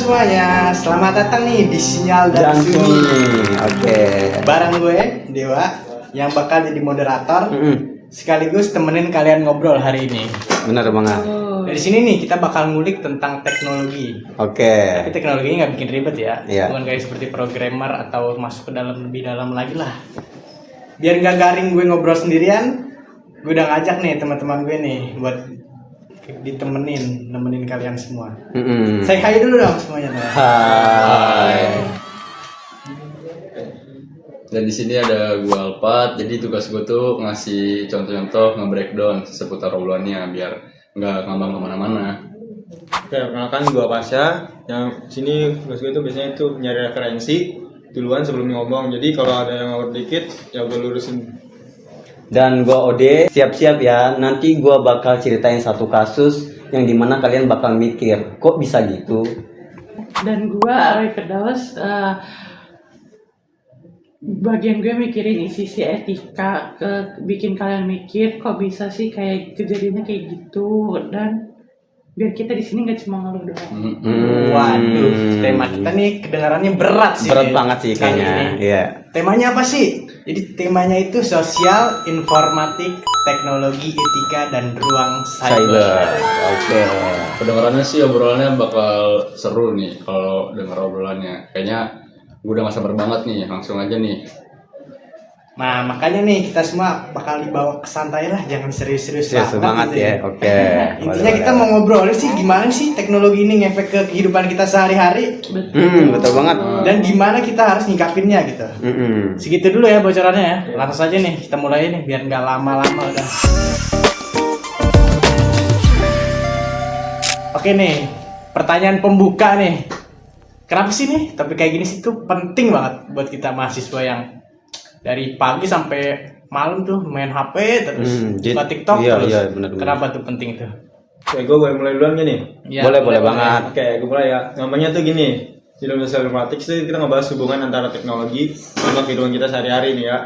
semuanya, selamat datang nih di Sinyal dan Sunyi. Oke. Bareng gue, Dewa, yang bakal jadi moderator, sekaligus temenin kalian ngobrol hari ini. Benar banget. Dari sini nih kita bakal ngulik tentang teknologi. Oke. Tapi teknologinya nggak bikin ribet ya. Iya. Bukan kayak seperti programmer atau masuk ke dalam lebih dalam lagi lah. Biar nggak garing gue ngobrol sendirian, gue udah ngajak nih teman-teman gue nih buat nemenin kalian semua. Saya hai dulu dong semuanya. Hai. Dan di sini ada gua Alpat, jadi tugas gua tuh ngasih contoh-contoh nge-breakdown seputar obrolannya biar nggak ngambang kemana-mana. Oke, perkenalkan gua Pasha. Yang sini tugas gue itu biasanya itu nyari referensi duluan sebelum ngomong. Jadi kalau ada yang ngawur dikit, ya gue lurusin. Dan gua Ode, siap-siap ya. Nanti gua bakal ceritain satu kasus yang dimana kalian bakal mikir, kok bisa gitu? Dan gua Aroy Firdaus, bagian gue mikirin sisi etika, bikin kalian mikir kok bisa sih kayak kejadiannya kayak gitu, dan biar kita di sini nggak cuma ngeluh doang. Waduh, tema kita nih kedengarannya berat sih. Berat banget sih kali kayaknya. ini. Iya. Temanya apa sih? Jadi temanya itu sosial, informatik, teknologi, etika, dan ruang Cyber. Oke. Kedengarannya sih obrolannya bakal seru nih kalau denger obrolannya. Kayaknya gua udah gak sabar banget nih, langsung aja nih. Nah, makanya nih kita semua bakal dibawa ke santai lah, jangan serius-serius Serius banget gitu ya. Oke. Intinya kita mau ngobrolin sih gimana sih teknologi ini ngefek ke kehidupan kita sehari-hari Betul banget. dan gimana kita harus nyikapinnya gitu. Segitu dulu ya bocorannya ya. Langsung aja nih kita mulai nih biar nggak lama-lama udah. Oke nih, pertanyaan pembuka nih. Kenapa sih nih topik kayak gini sih tuh penting banget buat kita mahasiswa yang dari pagi sampai malam tuh main HP terus buka TikTok terus. Iya, benar. Kenapa tuh penting itu? Oke, gue boleh mulai duluan gak nih? Ya, boleh banget. Oke, gue mulai ya. Namanya tuh gini, di dalam sosial informatik itu kita ngebahas hubungan antara teknologi sama kehidupan kita sehari-hari nih ya.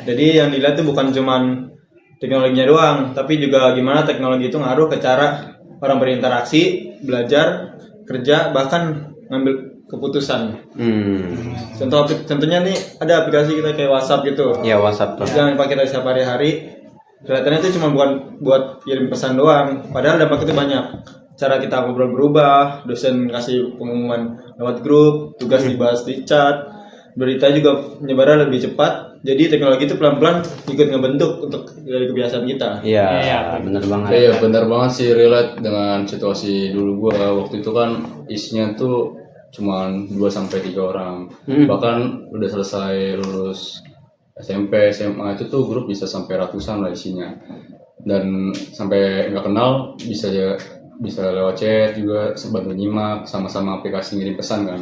Jadi yang dilihat tuh bukan cuman teknologinya doang, tapi juga gimana teknologi itu ngaruh ke cara orang berinteraksi, belajar, kerja, bahkan ngambil keputusan. Contohnya nih ada aplikasi kita kayak WhatsApp gitu. Ya WhatsApp. Yang dipakai kita setiap hari-hari. Kelihatannya itu cuma bukan buat kirim pesan doang. Padahal dampak itu banyak. Cara kita ngobrol berubah, dosen kasih pengumuman lewat grup, tugas dibahas di chat, berita juga menyebarnya lebih cepat. Jadi teknologi itu pelan-pelan ikut ngebentuk untuk dari kebiasaan kita. Iya, benar banget. Iya benar banget sih, relate dengan situasi dulu gua. Waktu itu kan isinya tuh cuman 2-3 orang. Bahkan udah selesai lulus SMP, SMA itu tuh grup bisa sampai ratusan lah isinya. Dan sampai nggak kenal bisa lewat chat juga, bantu nyimak, sama-sama aplikasi ngirim pesan kan.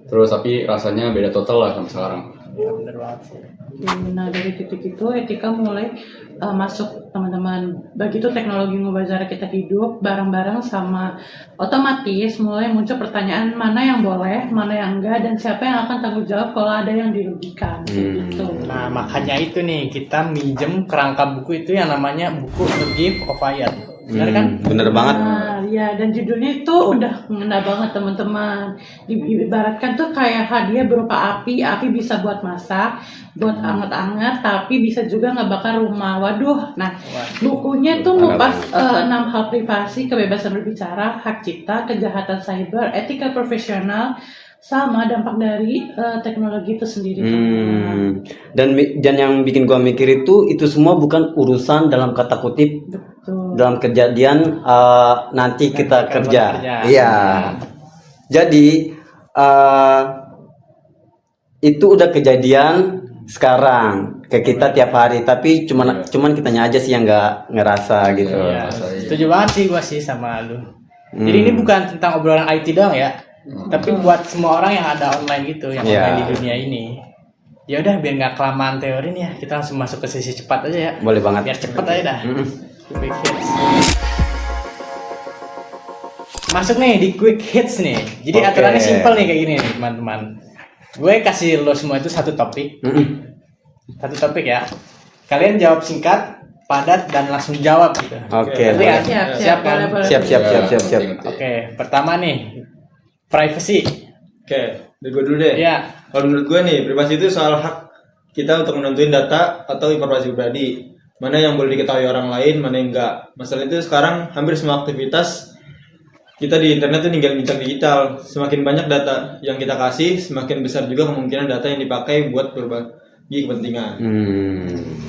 Terus tapi rasanya beda total lah sama sekarang. Ya, bener banget sih. Nah dari titik itu etika mulai masuk teman-teman. Begitu teknologi ngubah cara kita hidup bareng-bareng, sama otomatis mulai muncul pertanyaan mana yang boleh, mana yang enggak, dan siapa yang akan tanggung jawab kalau ada yang dirugikan. Gitu. Nah makanya itu nih kita minjem kerangka buku itu yang namanya buku The Gift of Fire. Benar kan? Bener banget. Nah, ya, dan judulnya itu udah ngena banget teman-teman. Ibaratkan tuh kayak hadiah berupa api bisa buat masak, buat anget-anget, tapi bisa juga ngebakar rumah. Waduh, nah bukunya tuh ngupas 6 hal privasi, kebebasan berbicara, hak cipta, kejahatan cyber, etika profesional, sama dampak dari teknologi itu sendiri. Dan yang bikin gua mikir itu semua bukan urusan dalam kata kutip. Betul. Dalam kejadian nanti kita kerja. Iya. Jadi itu udah kejadian sekarang ke kita tiap hari, tapi cuman kitanya aja sih yang nggak ngerasa gitu. Iya, setuju banget sih gua sih sama lu. Jadi ini bukan tentang obrolan IT doang ya. Tapi buat semua orang yang ada online gitu, yang online di dunia ini. Ya udah biar nggak kelamaan teori nih ya, kita langsung masuk ke sesi cepat aja ya. Boleh banget. Biar cepet aja dah. Quick hits. Masuk nih di quick hits nih. Jadi aturannya simpel nih kayak gini nih teman-teman. Gue kasih lo semua itu satu topik. Satu topik ya. Kalian jawab singkat, padat, dan langsung jawab gitu. Oke. Ngerti kan? Siap, Siap kan? boleh. Siap. Oke, pertama nih. privacy. Oke, dari gue dulu deh. Ya. Kalau menurut gue nih, privasi itu soal hak kita untuk menentuin data atau informasi pribadi. Mana yang boleh diketahui orang lain, mana yang enggak. Masalah itu sekarang hampir semua aktivitas kita di internet tuh ninggalin jejak digital. Semakin banyak data yang kita kasih, semakin besar juga kemungkinan data yang dipakai buat berbagai kepentingan.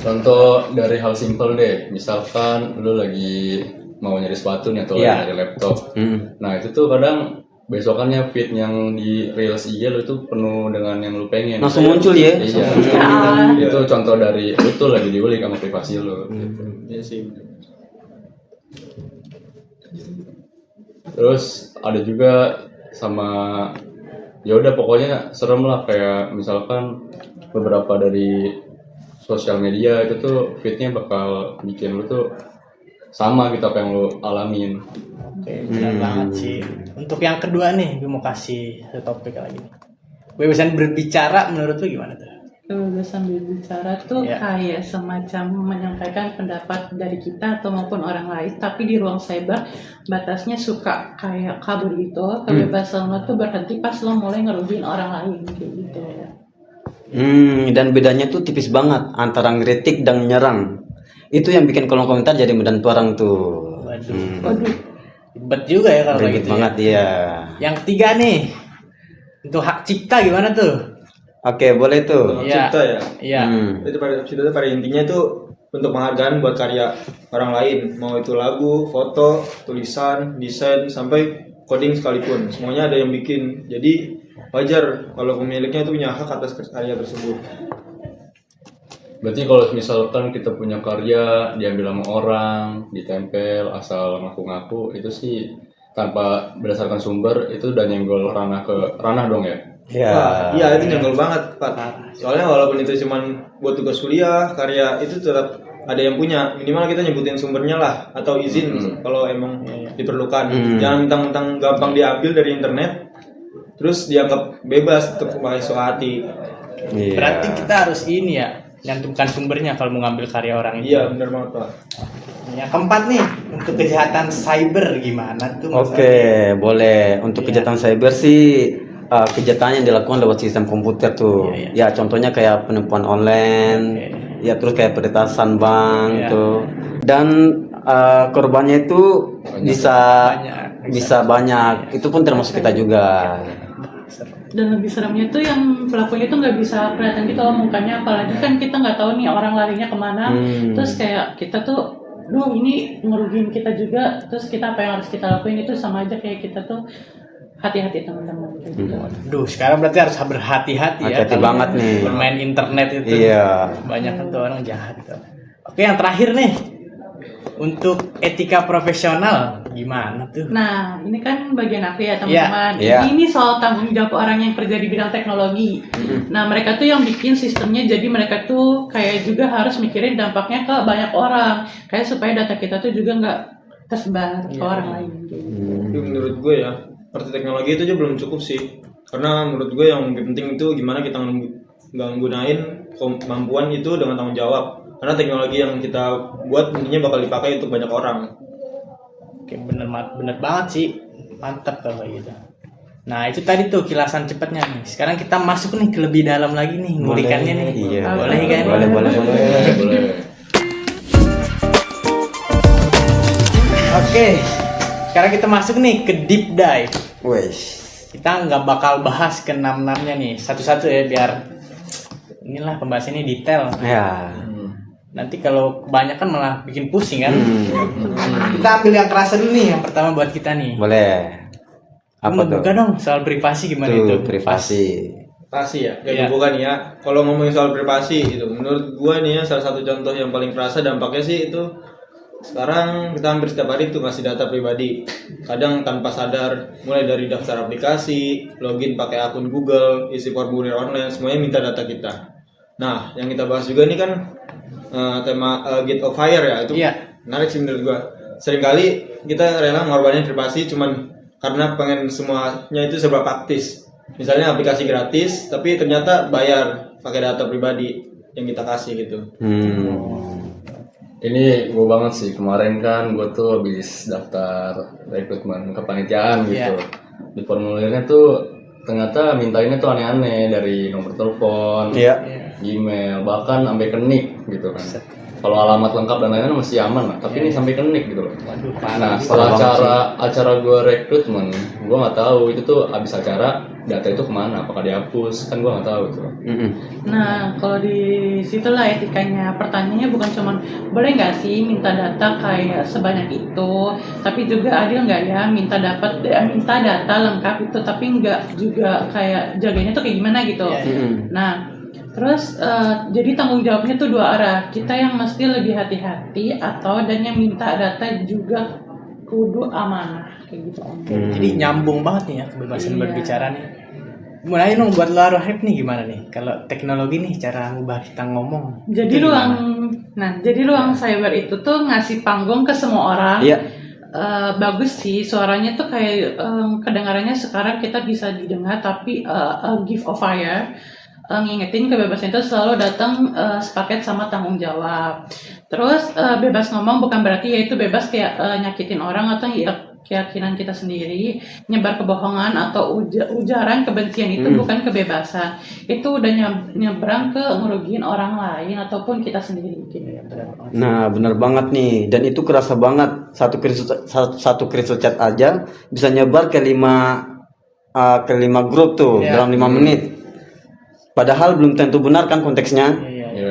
Contoh dari hal simpel deh, misalkan lu lagi mau nyari sepatu nih atau lagi nyari laptop. Nah itu tuh kadang besokannya feed yang di Reels IG lu itu penuh dengan yang lu pengen. Langsung muncul ya. Iya. Itu contoh dari lu tuh lagi diulik sama privasi lu. Gitu. Iya sih. Terus ada juga sama ya udah pokoknya serem lah, kayak misalkan beberapa dari sosial media itu tuh feednya bakal bikin lu tuh sama gitu apa yang lu alamin. Oke, benar banget sih. Untuk yang kedua nih, gue mau kasih satu topik lagi. Kebebasan berbicara menurut lu gimana tuh? Kebebasan berbicara tuh Ya. kayak semacam menyampaikan pendapat dari kita atau maupun orang lain, tapi di ruang cyber batasnya suka kayak kabur gitu. Kebebasan lo tuh berhenti pas lo mulai ngerugiin orang lain kayak gitu. Dan bedanya tuh tipis banget antara ngeritik dan menyerang. Itu yang bikin kolom komentar jadi medan tuarang tuh. Waduh, Ribet juga ya kalau kayak Ribet gitu. banget Ya. ya. Yang ketiga nih, untuk hak cipta gimana tuh? Oke, boleh tuh. Iya. Cipta ya. Iya. Itu pada intinya itu untuk penghargaan buat karya orang lain, mau itu lagu, foto, tulisan, desain, sampai coding sekalipun, semuanya ada yang bikin. Jadi wajar kalau pemiliknya itu punya hak atas karya tersebut. Berarti kalau misalkan kita punya karya diambil sama orang, ditempel asal ngaku-ngaku, itu sih tanpa berdasarkan sumber itu udah nyenggol ranah dong ya. Ya. Wah, iya itu nyenggol banget Pak. Soalnya walaupun itu cuman buat tugas kuliah, karya itu tetap ada yang punya. Minimal kita nyebutin sumbernya lah atau izin kalau emang diperlukan. Jangan mentang-mentang gampang diambil dari internet, terus dianggap bebas untuk pakai hati. Iya. Berarti kita harus ini ya, nyantumkan sumbernya kalau mau ngambil karya orang itu. Iya benar banget Pak. Yang keempat nih, untuk kejahatan cyber gimana tuh? Oke, boleh. Untuk kejahatan cyber sih kejahatan yang dilakukan lewat sistem komputer tuh. Ya, contohnya kayak penipuan online, ya terus kayak peretasan bank tuh. Dan korbannya itu bisa banyak. Itu pun termasuk kita juga. dan lebih seremnya tuh yang pelakunya tuh nggak bisa kelihatan gitu loh mukanya, apalagi kan kita nggak tahu nih orang larinya kemana. Terus kayak kita tuh, duh ini ngerugiin kita juga. Terus kita apa yang harus kita lakuin itu sama aja kayak kita tuh hati-hati teman-teman kayak gitu. Duh, sekarang berarti harus berhati-hati ya. Hati-hati kalau banget nih. Bermain internet itu. Iya. Banyak tuh orang jahat gitu. Oke, yang terakhir nih. Untuk etika profesional gimana tuh? Nah, ini kan bagian aku ya teman-teman. Iya. Ini soal tanggung jawab orang yang kerja di bidang teknologi. Nah, mereka tuh yang bikin sistemnya, jadi mereka tuh kayak juga harus mikirin dampaknya ke banyak orang. Kayak supaya data kita tuh juga nggak tersebar ke orang lain. Tapi menurut gue ya, arti teknologi itu aja belum cukup sih. Karena menurut gue yang lebih penting itu gimana kita nggunain kemampuan itu dengan tanggung jawab. Karena teknologi yang kita buat intinya bakal dipakai untuk banyak orang. Oke, bener banget sih. Mantap kalau kayak gitu. Nah, itu tadi tuh kilasan cepatnya nih. Sekarang kita masuk nih ke lebih dalam lagi nih, ngulikannya nih. Iya. Boleh kan? Boleh. Boleh. Oke. Sekarang kita masuk nih ke deep dive. Wes. Kita nggak bakal bahas ke 6-6-nya nih. Satu-satu ya, biar inilah pembahasannya detail. Ya. Nanti kalau kebanyakan malah bikin pusing kan. Kita ambil yang kerasa dulu nih, yang pertama buat kita nih. Boleh. Apa tuh? Buka dong soal privasi gimana Tuh, itu? privasi. Privasi ya, kayak Iya. dibuka nih ya. Kalau ngomongin soal privasi itu, menurut gue nih ya salah satu contoh yang paling kerasa dampaknya sih itu sekarang kita hampir setiap hari tuh ngasih data pribadi. Kadang tanpa sadar, mulai dari daftar aplikasi, login pakai akun Google, isi formulir online, semuanya minta data kita. Nah, yang kita bahas juga nih kan tema Gate of Fire ya, itu menarik sih menurut gua. Seringkali kita rela ngorbanin privasi cuman karena pengen semuanya itu serba praktis. Misalnya aplikasi gratis, tapi ternyata bayar pakai data pribadi yang kita kasih gitu. Ini gue banget sih, kemarin kan gue tuh habis daftar rekrutmen kepanitiaan gitu. di formulirnya tuh ternyata mintainnya tuh aneh-aneh, dari nomor telepon, Iya. email, bahkan sampai ke nick gitu kan. Kalau alamat lengkap dan lain-lain masih aman lah, tapi ini sampai ke nick gitu loh. Waduh, Nah, setelah acara gue rekrutmen, gue nggak tahu itu tuh abis acara data itu kemana, apakah dihapus, kan gue nggak tahu itu. Nah, kalau di situlah etikanya. Pertanyaannya bukan cuman boleh nggak sih minta data kayak sebanyak itu, tapi juga adil nggak ya minta data lengkap itu, tapi nggak juga kayak jaganya tuh kayak gimana gitu. Nah, terus jadi tanggung jawabnya tuh dua arah. Kita yang mesti lebih hati-hati dan yang minta data juga kudu amanah kayak gitu. Jadi nyambung banget nih ya kebebasan Iya. berbicara nih. Mulai dong buat lo Rohib nih gimana nih? Kalau teknologi nih cara ngubah kita ngomong. Jadi itu jadi ruang cyber itu tuh ngasih panggung ke semua orang. Iya. Bagus sih suaranya tuh kayak kedengarannya sekarang kita bisa didengar, tapi give a fire. Ngingetin kebebasan itu selalu datang sepaket sama tanggung jawab. Terus bebas ngomong bukan berarti yaitu bebas kayak nyakitin orang atau keyakinan kita sendiri. Nyebar kebohongan atau ujaran kebencian itu bukan kebebasan. Itu udah nyebrang ke ngerugiin orang lain ataupun kita sendiri. Nah, benar banget nih. Dan itu kerasa banget. Satu crystal chat aja bisa nyebar ke 5 grup tuh dalam 5 menit. Padahal belum tentu benar kan konteksnya.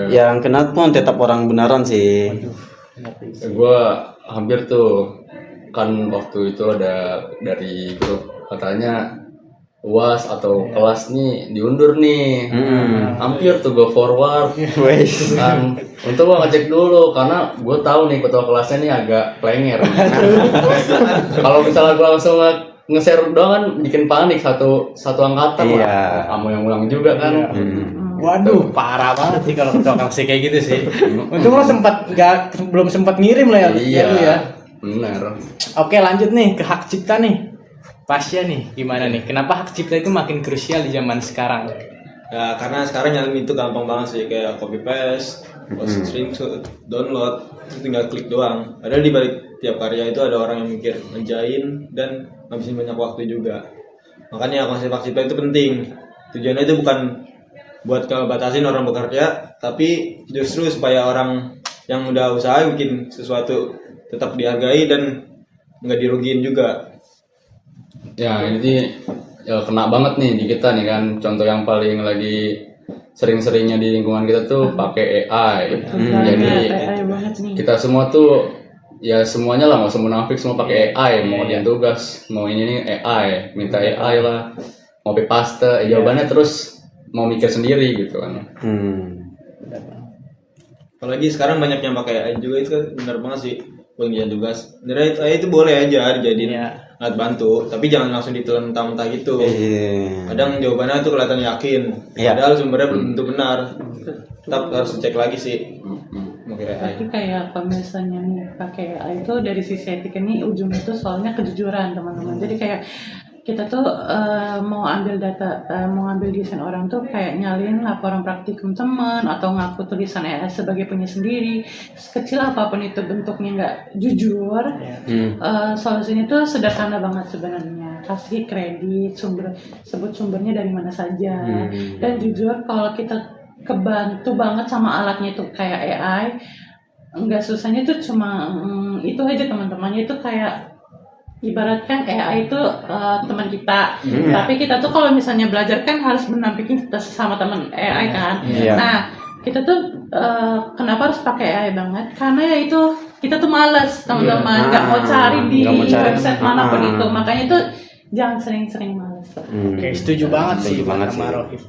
Yang kena pun tetap orang benaran sih. Gue hampir tuh kan waktu itu ada dari grup katanya UAS atau kelas nih diundur nih. Hampir tuh gue forward kan. Untuk gue ngecek dulu karena gue tahu nih ketua kelasnya nih agak plenger. Kalau misalnya gue langsung nge-share doang kan bikin panik satu angkatan lah. Kamu yang ulang juga kan. Waduh, parah banget sih kalau ketua kelas kayak gitu sih. Untung lo belum sempat ngirim lah ya. Iya. Lu ya. Benar. Oke, lanjut nih ke hak cipta nih. Pasya nih, gimana nih? Kenapa hak cipta itu makin krusial di zaman sekarang? Ya karena sekarang nyalin itu gampang banget sih, kayak copy paste, post screenshot, download, itu tinggal klik doang. Padahal di balik tiap karya itu ada orang yang mikir, ngerjain dan ngabisin banyak waktu juga. Makanya konsep hak cipta itu penting. Tujuannya itu bukan buat ngebatasin orang bekerja, tapi justru supaya orang yang udah usaha bikin sesuatu tetap dihargai dan nggak dirugiin juga. Ya ini ya kena banget nih di kita nih kan. Contoh yang paling lagi sering-seringnya di lingkungan kita tuh pakai AI. Jadi kita semua tuh ya semuanya lah, nggak usah munafik, semua pakai AI. Mau dia tugas, mau ini AI, minta AI lah, mau copy paste, jawabannya terus mau mikir sendiri gitu kan. Apalagi sekarang banyak yang pakai AI juga, itu kan benar banget sih. Pengerjaan tugas, sebenarnya AI itu boleh aja dijadiin alat bantu, tapi jangan langsung ditelan mentah-mentah gitu. Kadang jawabannya tuh kelihatan yakin, padahal sumbernya belum tentu benar. Tetap harus cek lagi sih. Tapi kayak kalau misalnya nih pakai AI itu dari sisi etika nih ujungnya itu soalnya kejujuran teman-teman. Jadi kayak kita tuh mau ambil data, mau ambil desain orang tuh kayak nyalin laporan praktikum teman atau ngaku tulisan AI sebagai punya sendiri. Sekecil apapun itu bentuknya nggak jujur, solusinya tuh sederhana banget sebenarnya. Kasih kredit, sebut sumbernya dari mana saja, dan jujur kalau kita kebantu banget sama alatnya itu kayak AI, nggak susahnya tuh cuma itu aja teman-teman. Itu kayak ibaratkan AI itu teman kita, tapi kita tuh kalau misalnya belajar kan harus menampilkan kita sama teman AI kan. Nah kita tuh kenapa harus pakai AI banget? Karena ya itu kita tuh malas teman-teman, nggak mau cari di website manapun itu. Makanya tuh jangan sering-sering malas. Oke, setuju banget sih sama Rohib.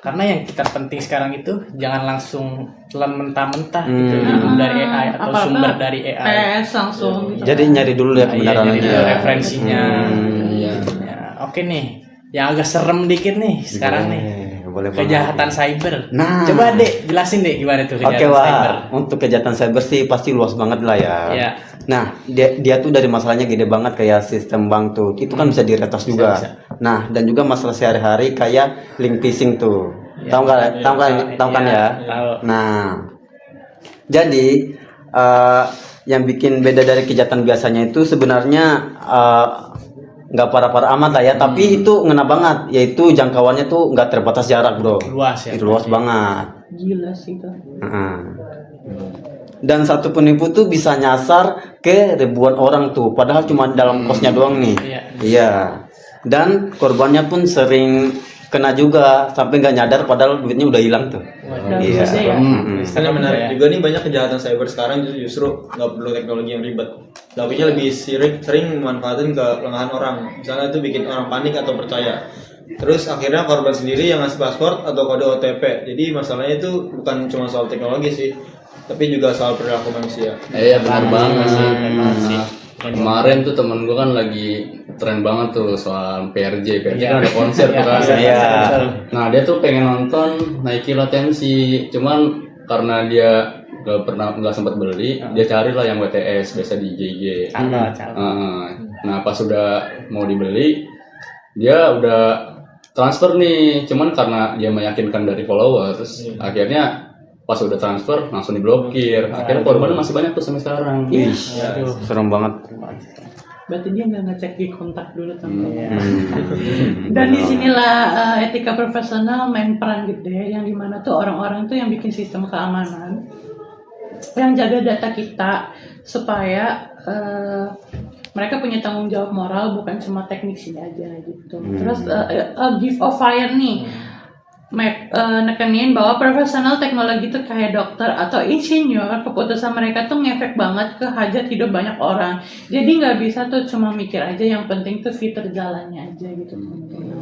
Karena yang kita penting sekarang itu jangan langsung telan mentah-mentah gitu dari AI atau sumber dari AI. Langsung gitu. Jadi nyari dulu ya kebenarannya. Referensinya. Oke nih, yang agak serem dikit nih sekarang nih. Kejahatan cyber. Nah, coba Dek, jelasin Dek gimana tuh kejahatan cyber. Untuk kejahatan cyber sih pasti luas banget lah ya. Nah, dia tuh dari masalahnya gede banget kayak sistem bank tuh. Itu kan bisa diretas juga. Bisa. Nah, dan juga masalah sehari-hari kayak link phishing tuh. Tahu kan ya? Nah, jadi yang bikin beda dari kejahatan biasanya itu sebenarnya nggak parah-parah amat lah ya, tapi itu ngena banget, yaitu jangkauannya tuh nggak terbatas jarak bro, Luas ya. luas banget. Gila sih itu. Heeh. Dan satu penipu tuh bisa nyasar ke ribuan orang tuh, padahal cuma dalam kosnya doang nih. Iya. Iya. Dan korbannya pun sering kena juga sampai nggak nyadar, padahal duitnya udah hilang tuh. Udah Iya. bisa ya. Karena menarik juga nih, banyak kejahatan cyber sekarang justru nggak perlu teknologi yang ribet. Pelakunya lebih sering memanfaatkan kelengahan orang. Misalnya itu bikin orang panik atau percaya. Terus akhirnya korban sendiri yang ngasih password atau kode OTP. Jadi masalahnya itu bukan cuma soal teknologi sih, tapi juga soal perilaku manusia. Iya benar banget sih. Benar sih. Kemarin tuh temen gue kan lagi tren banget tuh soal PRJ Iya. kan ada konser tuh kan. Iya. Nah dia tuh pengen nonton Nike Latency, cuman karena dia nggak sempat beli, dia carilah yang WTS biasa di JJ. Calon. Nah pas sudah mau dibeli, dia udah transfer nih, cuman karena dia meyakinkan dari followers, akhirnya pas udah transfer langsung diblokir. Akhirnya korban masih banyak tuh sampai sekarang. Ih, serem banget. Berarti dia nggak ngecek di kontak dulu teman. Iya. Dan disinilah etika profesional main peran gede, yang dimana tuh orang-orang tuh yang bikin sistem keamanan, yang jaga data kita supaya mereka punya tanggung jawab moral, bukan cuma teknik sini aja gitu. Terus give of fire nih, nekenin bahwa profesional teknologi itu kayak dokter atau insinyur, keputusan mereka tuh ngefek banget ke hajat hidup banyak orang. Jadi nggak bisa tuh cuma mikir aja, yang penting tuh fitur jalannya aja gitu.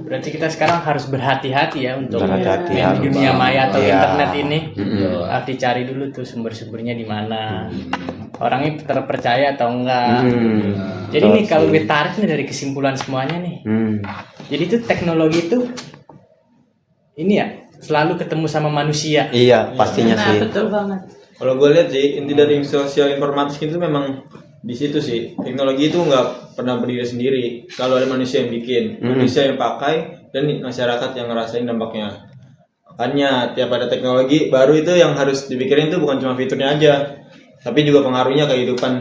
Berarti kita sekarang harus berhati-hati ya untuk Berhati-hati, yang harus. dunia maya atau Iya. internet ini. Harus dicari dulu tuh sumber-sumbernya di mana. Orangnya terpercaya atau enggak. Jadi nih kalau gue tarik nih dari kesimpulan semuanya nih. Jadi tuh teknologi itu ini ya selalu ketemu sama manusia. Iya, pastinya Nah sih. betul banget. Kalau gue lihat sih, inti dari sosial informatik itu memang di situ sih. Teknologi itu nggak pernah berdiri sendiri. Kalau ada manusia yang bikin, manusia yang pakai, dan masyarakat yang ngerasain dampaknya. Makanya tiap ada teknologi baru itu yang harus dipikirin itu bukan cuma fiturnya aja, tapi juga pengaruhnya ke kehidupan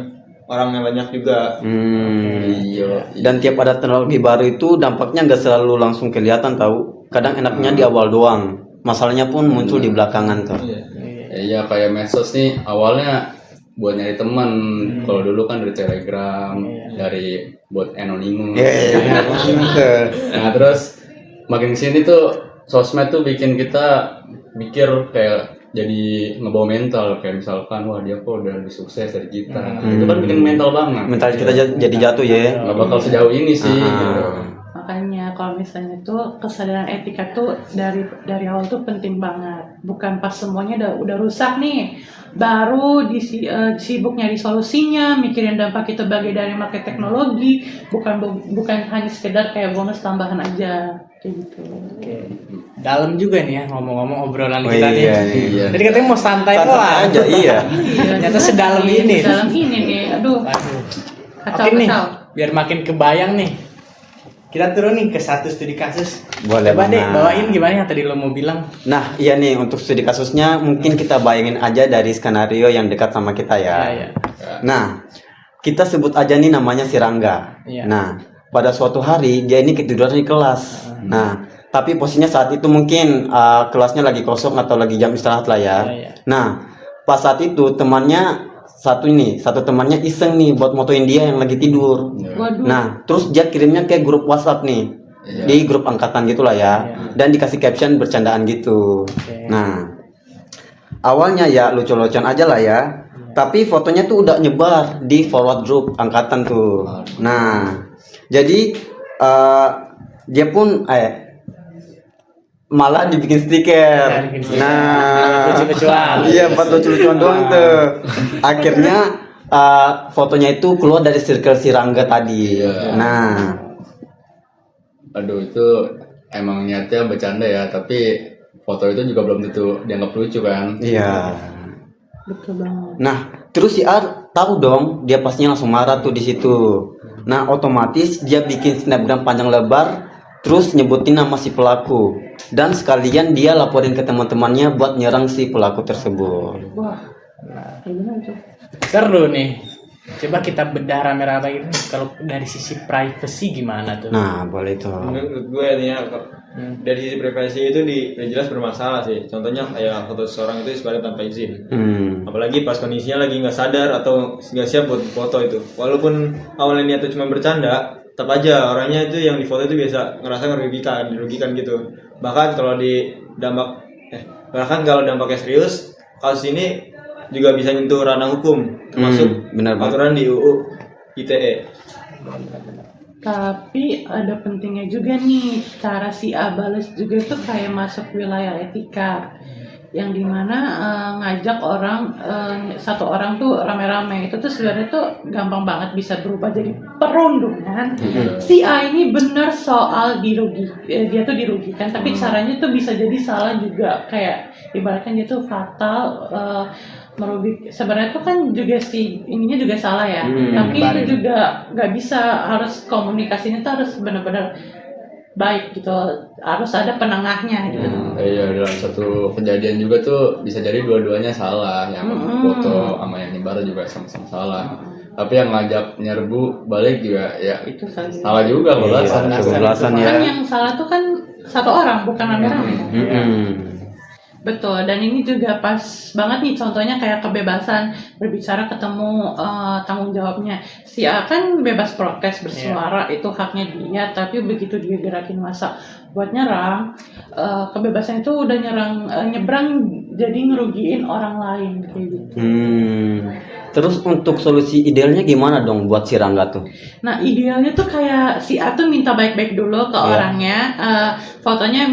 orang yang banyak juga. Iya. Dan tiap ada teknologi baru itu dampaknya nggak selalu langsung kelihatan tahu. Kadang enaknya di awal doang. Masalahnya pun muncul di belakangan tuh. Iya kayak medsos nih awalnya buat nyari teman. Kalau dulu kan dari Telegram, dari buat anonymous. Nah terus makin kesini tuh sosmed tuh bikin kita mikir kayak jadi ngebawa mental, kayak misalkan wah dia kok udah lebih sukses dari kita. Itu kan bikin mental banget. Mental kita jadi jatuh ya. Nggak bakal sejauh ini sih. Gitu. Makanya kalau misalnya tuh kesadaran etika tuh dari awal tuh penting banget. Bukan pas semuanya udah rusak nih, baru sibuk nyari solusinya, mikirin dampak itu bagian dari market teknologi, bukan hanya sekedar kayak bonus tambahan aja kayak gitu. Oke. Dalam juga nih ya ngomong-ngomong obrolan Oh kita nih. iya. Jadi katanya mau santai Santai doang. aja, iya. Ternyata sedalam ini. Dalam ini nih, aduh. Waduh. Kacau, Oke nih, kacau. biar makin kebayang nih. Kita turun nih ke satu studi kasus. Boleh Coba deh banget. bawain gimana yang tadi lo mau bilang. Nah, iya nih untuk studi kasusnya mungkin kita bayangin aja dari skenario yang dekat sama kita ya. Iya. Nah, kita sebut aja nih namanya si Rangga. Iya. Nah, pada suatu hari dia ini ketiduran di kelas. Nah, tapi posisinya saat itu mungkin kelasnya lagi kosong atau lagi jam istirahat lah ya. Iya. Nah, pas saat itu temannya satu temannya iseng nih buat motoin dia yang lagi tidur. Waduh. Nah, terus dia kirimnya ke grup WhatsApp nih. Di grup angkatan gitulah ya. Dan dikasih caption bercandaan gitu. Nah, awalnya ya lucu-lucuan aja lah ya. Tapi fotonya tuh udah nyebar di forward group angkatan tuh. Nah, jadi dia pun malah dibikin stiker. Nah, lucu-lucuan. iya buat lucu-lucuan doang tuh. Akhirnya fotonya itu keluar dari circle si Rangga tadi. Nah, Aduh itu emang niatnya bercanda ya, tapi foto itu juga belum tentu dianggap lucu kan. iya. Betul banget. Nah, terus si R tahu dong, dia pastinya langsung marah tuh di situ. Nah, otomatis dia bikin snapgram panjang lebar, terus nyebutin nama si pelaku, dan sekalian dia laporin ke teman-temannya buat nyerang si pelaku tersebut. Wah. Kayak gimana tuh? Seru nih. Coba kita bedah rame-rame gitu. Kalau dari sisi privacy gimana tuh? Nah, boleh tuh. Menurut gue nih ya, dari sisi privasi itu udah jelas bermasalah sih. Contohnya kayak foto seseorang itu disebarkan tanpa izin. Apalagi pas kondisinya lagi nggak sadar atau nggak siap buat foto itu. Walaupun awalnya niatnya cuma bercanda, tetap aja orangnya itu yang di foto itu biasa ngerasa dirugikan gitu. Bahkan kalau kalau dampaknya serius, kasus ini juga bisa nyentuh ranah hukum, termasuk benar banget. aturan di UU ITE. Tapi ada pentingnya juga nih, cara si A balas juga tuh kayak masuk wilayah etika, yang dimana ngajak orang satu orang tuh rame-rame itu tuh sebenarnya tuh gampang banget bisa berubah jadi perundungan. Si A ini bener soal dia tuh dirugikan, tapi caranya tuh bisa jadi salah juga, kayak ibaratkan dia tuh fatal, merugikan. Sebenarnya tuh kan juga ininya juga salah ya, tapi itu juga nggak bisa, harus komunikasinya tuh harus benar-benar baik gitu, harus ada penengahnya gitu. Iya, dalam satu kejadian juga tuh bisa jadi dua-duanya salah, yang foto sama yang nyebar juga sama-sama salah. Tapi yang ngajak nyerbu balik juga ya Itu saja. salah juga kebablasan. Kebablasan ya. Kan yang salah tuh kan satu orang, bukan rame-rame. Betul, dan ini juga pas banget nih contohnya kayak kebebasan berbicara, ketemu tanggung jawabnya. Si A kan bebas protes, bersuara, itu haknya dia, tapi begitu dia gerakin massa buat nyerang, kebebasan itu udah nyebrang jadi ngerugiin orang lain kayak gitu. Terus untuk solusi idealnya gimana dong buat si Rangga tuh? Nah, idealnya tuh kayak si A tuh minta baik-baik dulu ke orangnya, fotonya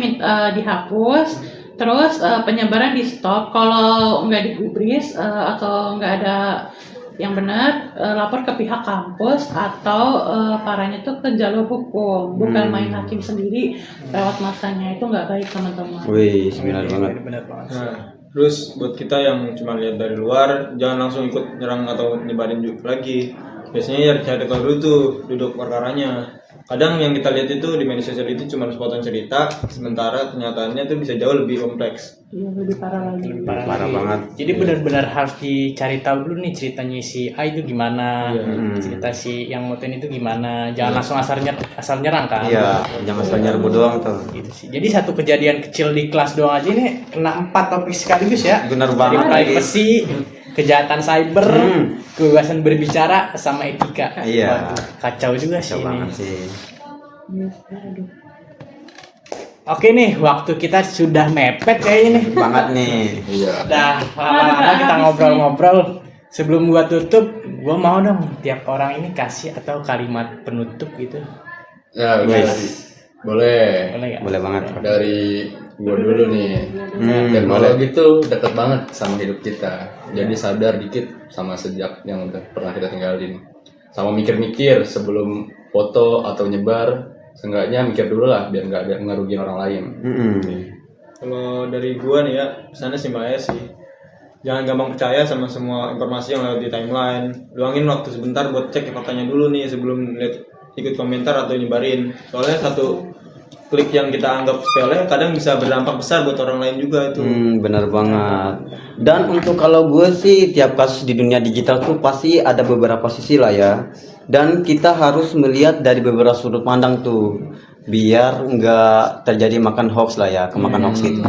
dihapus. Terus penyebaran di stop, kalau nggak digubris atau nggak ada yang benar, lapor ke pihak kampus atau parahnya tuh ke jalur hukum, bukan main hakim sendiri lewat masanya, itu nggak baik teman-teman. Wih, benar banget. Benar banget. Nah, terus buat kita yang cuma lihat dari luar, jangan langsung ikut nyerang atau nyebarin lagi. Biasanya ya cari tahu dulu tuh duduk perkaranya. Kadang yang kita lihat itu di media sosial itu cuma sepotong cerita, sementara kenyataannya tuh bisa jauh lebih kompleks. Iya, lebih parah lagi. Parah banget. Jadi benar-benar harus dicari tahu dulu nih ceritanya si A itu gimana, cerita si yang motoin itu gimana. Jangan langsung asal nyerang kan. Iya, jangan asal nyerbu doang tuh. Gitu sih. Jadi satu kejadian kecil di kelas doang aja ini kena 4 topik sekaligus ya. Benar Dari banget. privacy, kejahatan cyber, kebebasan berbicara, sama etika. Iya. Waduh, kacau juga sih Kacau ini. banget sih. Oke nih, waktu kita sudah mepet kayaknya nih. Banget nih. Iya. Udah lama-lama kita ngobrol-ngobrol. Sebelum gua tutup, gua mau dong tiap orang ini kasih atau kalimat penutup gitu. Ya, boleh. Boleh nggak? Boleh banget. Dari gua dulu nih. Teknologi itu deket banget sama hidup kita. Jadi sadar dikit sama sejak yang udah pernah kita tinggalin. Sama mikir-mikir sebelum foto atau nyebar, seenggaknya mikir dulu lah biar nggak ada ngerugiin orang lain. Kalau dari gua nih ya, pesannya simpel aja sih. Jangan gampang percaya sama semua informasi yang lewat di timeline. Luangin waktu sebentar buat cek faktanya dulu nih sebelum ikut komentar atau nyebarin. Soalnya satu klik yang kita anggap sepele kadang bisa berdampak besar buat orang lain juga itu. Benar banget. Dan untuk kalau gue sih tiap kasus di dunia digital tuh pasti ada beberapa sisi lah ya. Dan kita harus melihat dari beberapa sudut pandang tuh biar nggak terjadi makan hoax lah ya, kemakan hoax gitu.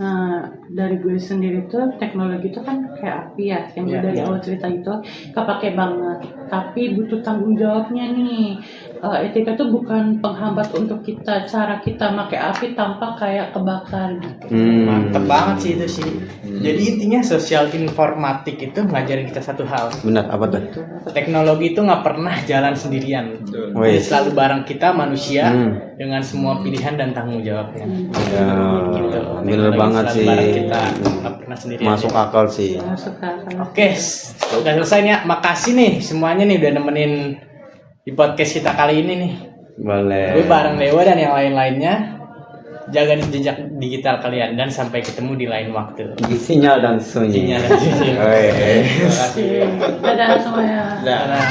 Nah, dari gue sendiri tuh teknologi itu kan kayak api ya, yang gue dari awal cerita itu kepake banget, tapi butuh tanggung jawabnya nih. Etika tuh bukan penghambat untuk cara kita pakai api tanpa kayak kebakar gitu. Mantep banget sih itu sih. Jadi intinya sosial informatik itu ngajarin kita satu hal. Benar, apa tuh? Teknologi itu nggak pernah jalan sendirian. Wih. Selalu bareng kita manusia dengan semua pilihan dan tanggung jawabnya. Ya, Gitu. bener Teknologi banget selalu sih. bareng kita, nggak pernah sendirian. Masuk akal sih. Masuk akal. Oke, udah selesai nih ya. Makasih nih semuanya nih udah nemenin di podcast kita kali ini nih. Boleh. Gue bareng Dewa dan yang lain-lainnya. Jaga jejak digital kalian dan sampai ketemu di lain waktu. Sinyal dan sunyi. Sinyal dan sunyi. Wih. Terima kasih. Dadah semuanya. Dadah.